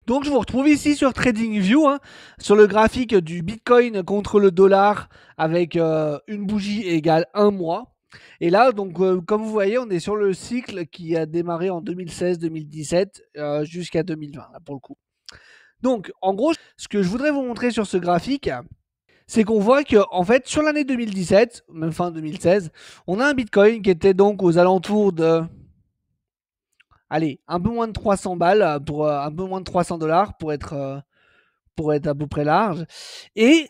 Donc je vous retrouve ici sur TradingView, hein, sur le graphique du Bitcoin contre le dollar avec une bougie égale 1 mois. Et là, donc, comme vous voyez, on est sur le cycle qui a démarré en 2016-2017 jusqu'à 2020, là, pour le coup. Donc, en gros, ce que je voudrais vous montrer sur ce graphique, c'est qu'on voit que, en fait, sur l'année 2017, même fin 2016, on a un Bitcoin qui était donc aux alentours de, allez, un peu moins de 300 balles, pour un peu moins de 300 dollars pour être à peu près large. Et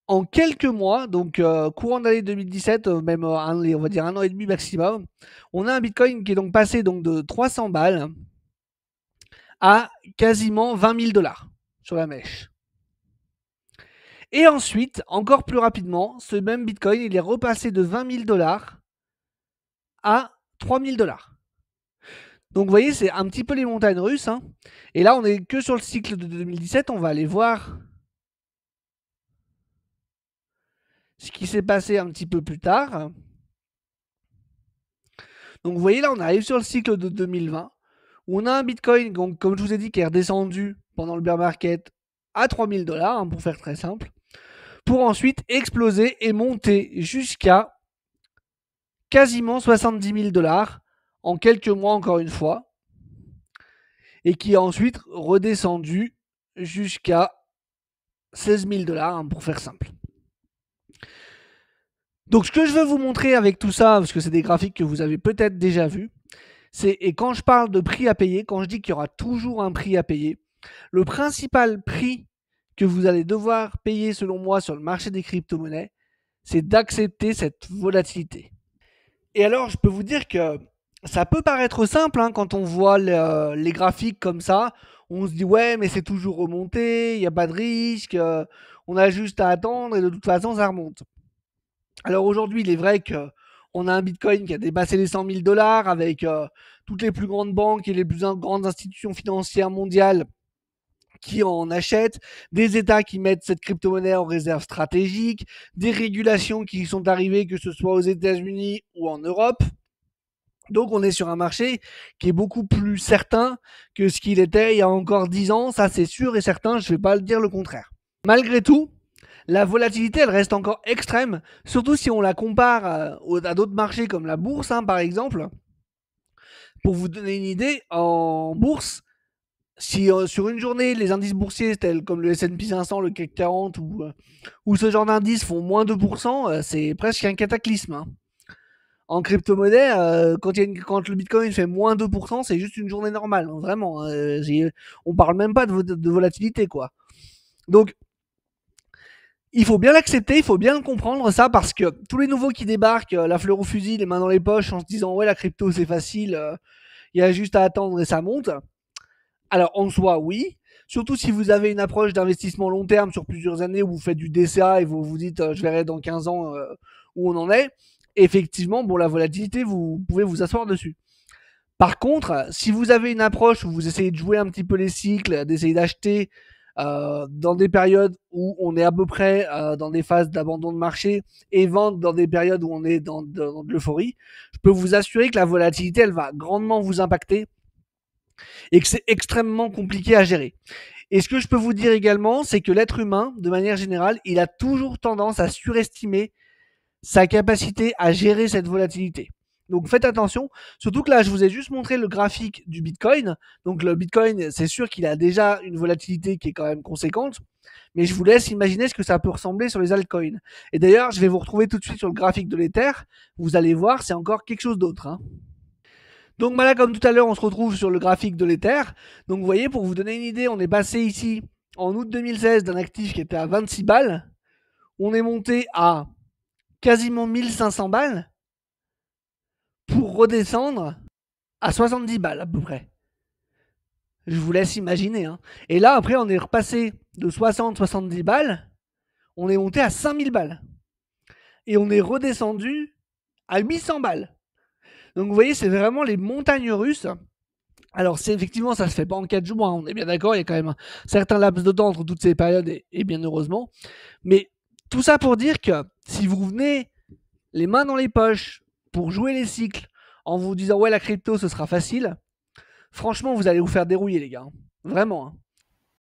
en quelques mois, donc courant d'année 2017, même on va dire 1 an et demi maximum, on a un Bitcoin qui est donc passé donc de 300 balles à quasiment 20 000 dollars sur la mèche. Et ensuite, encore plus rapidement, ce même Bitcoin, il est repassé de 20 000 dollars à 3 000 dollars. Donc vous voyez, c'est un petit peu les montagnes russes, hein. Et là, on n'est que sur le cycle de 2017, on va aller voir ce qui s'est passé un petit peu plus tard. Donc vous voyez là, on arrive sur le cycle de 2020, où on a un Bitcoin, donc, comme je vous ai dit, qui est redescendu pendant le bear market à 3000 dollars, hein, pour faire très simple, pour ensuite exploser et monter jusqu'à quasiment 70 000 dollars en quelques mois encore une fois, et qui a ensuite redescendu jusqu'à 16 000 dollars, hein, pour faire simple. Donc ce que je veux vous montrer avec tout ça, parce que c'est des graphiques que vous avez peut-être déjà vus, et quand je parle de prix à payer, quand je dis qu'il y aura toujours un prix à payer, le principal prix que vous allez devoir payer selon moi sur le marché des crypto-monnaies, c'est d'accepter cette volatilité. Et alors je peux vous dire que ça peut paraître simple, hein, quand on voit les graphiques comme ça, on se dit ouais mais c'est toujours remonté, il n'y a pas de risque, on a juste à attendre et de toute façon ça remonte. Alors aujourd'hui, il est vrai qu'on a un Bitcoin qui a dépassé les 100 000 dollars avec toutes les plus grandes banques et les plus grandes institutions financières mondiales qui en achètent, des États qui mettent cette crypto-monnaie en réserve stratégique, des régulations qui sont arrivées, que ce soit aux États-Unis ou en Europe. Donc on est sur un marché qui est beaucoup plus certain que ce qu'il était il y a encore 10 ans, ça c'est sûr et certain, je ne vais pas le dire le contraire. Malgré tout, la volatilité, elle reste encore extrême, surtout si on la compare à d'autres marchés comme la bourse, hein, par exemple. Pour vous donner une idée, en bourse, si sur une journée, les indices boursiers tels comme le S&P 500, le CAC 40 ou ce genre d'indices font moins 2%, c'est presque un cataclysme, hein. En crypto-monnaie, quand le Bitcoin fait moins 2%, c'est juste une journée normale, hein, vraiment. On parle même pas de volatilité, quoi. Donc, il faut bien l'accepter, il faut bien le comprendre ça, parce que tous les nouveaux qui débarquent, la fleur au fusil, les mains dans les poches, en se disant ouais la crypto c'est facile, il y a juste à attendre et ça monte. Alors en soi oui, surtout si vous avez une approche d'investissement long terme sur plusieurs années où vous faites du DCA et vous vous dites je verrai dans 15 ans où on en est. Effectivement, bon la volatilité vous pouvez vous asseoir dessus. Par contre, si vous avez une approche où vous essayez de jouer un petit peu les cycles, d'essayer d'acheter dans des périodes où on est à peu près dans des phases d'abandon de marché et vendre dans des périodes où on est dans de l'euphorie, je peux vous assurer que la volatilité, elle va grandement vous impacter et que c'est extrêmement compliqué à gérer. Et ce que je peux vous dire également, c'est que l'être humain, de manière générale, il a toujours tendance à surestimer sa capacité à gérer cette volatilité. Donc faites attention, surtout que là je vous ai juste montré le graphique du Bitcoin. Donc le Bitcoin, c'est sûr qu'il a déjà une volatilité qui est quand même conséquente, mais je vous laisse imaginer ce que ça peut ressembler sur les altcoins. Et d'ailleurs, je vais vous retrouver tout de suite sur le graphique de l'Ether. Vous allez voir, c'est encore quelque chose d'autre, hein. Donc voilà, comme tout à l'heure, on se retrouve sur le graphique de l'Ether. Donc vous voyez, pour vous donner une idée, on est passé ici en août 2016 d'un actif qui était à 26 balles. On est monté à quasiment 1500 balles pour redescendre à 70 balles à peu près. Je vous laisse imaginer, hein. Et là, après, on est repassé de 60-70 balles, on est monté à 5000 balles. Et on est redescendu à 800 balles. Donc vous voyez, c'est vraiment les montagnes russes. Alors c'est effectivement, ça se fait pas en 4 jours, hein, on est bien d'accord, il y a quand même un certain laps de temps entre toutes ces périodes, et bien heureusement. Mais tout ça pour dire que si vous venez les mains dans les poches pour jouer les cycles en vous disant ouais la crypto ce sera facile, franchement vous allez vous faire dérouiller les gars, vraiment, hein.